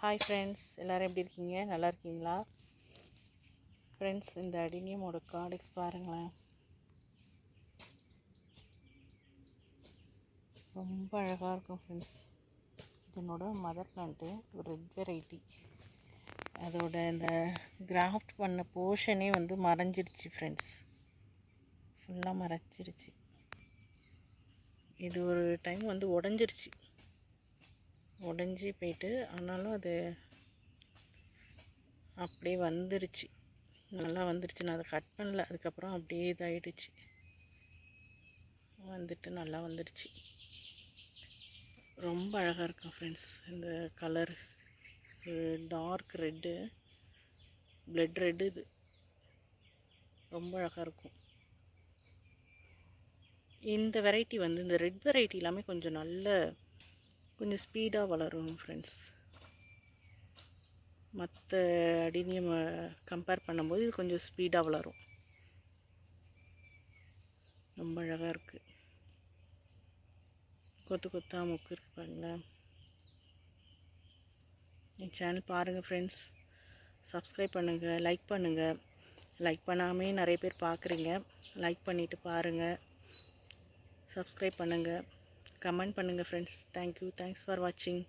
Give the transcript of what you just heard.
Hi friends, எல்லோரும் எப்படி இருக்கீங்க? நல்லா இருக்கீங்களா? ஃப்ரெண்ட்ஸ், இந்த அடினியமோட கார்டெக்ஸ் பாருங்களேன், ரொம்ப அழகாக இருக்கும் ஃப்ரெண்ட்ஸ். இதனோட மதர் பிளான்ட்டு ஒரு ரெட் வெரைட்டி. அதோட இந்த கிராஃப்ட் பண்ண போர்ஷனே வந்து மறைஞ்சிடுச்சு ஃப்ரெண்ட்ஸ், ஃபுல்லாக மறைஞ்சிடுச்சு. இது ஒரு டைம் வந்து உடஞ்சி போயிட்டு, ஆனாலும் அது அப்படியே வந்துருச்சு, நல்லா வந்துருச்சு. நான் அதை கட் பண்ணல, அதுக்கப்புறம் அப்படியே இதாகிடுச்சு, வந்துட்டு நல்லா வந்துடுச்சு. ரொம்ப அழகாக இருக்கும் ஃப்ரெண்ட்ஸ். இந்த colour dark red, blood red, இது ரொம்ப அழகாக இருக்கும். இந்த வெரைட்டி வந்து இந்த ரெட் வெரைட்டி எல்லாமே கொஞ்சம் ஸ்பீடாக வளரும் ஃப்ரெண்ட்ஸ். மற்ற அடினியம் கம்பேர் பண்ணும்போது இது கொஞ்சம் ஸ்பீடாக வளரும். ரொம்ப அழகாக இருக்குது. கொத்து கொத்தாக மொக்கு இருக்கு பாருங்களேன். என் சேனல் பாருங்கள் ஃப்ரெண்ட்ஸ், சப்ஸ்கிரைப் பண்ணுங்கள், லைக் பண்ணுங்கள். லைக் பண்ணாமே நிறைய பேர் பார்க்குறீங்க. லைக் பண்ணிவிட்டு பாருங்கள், சப்ஸ்கிரைப் பண்ணுங்கள், கமெண்ட் பண்ணுங்கள் ஃப்ரெண்ட்ஸ். தேங்க்யூ, தேங்க்ஸ் ஃபார் வாட்சிங்.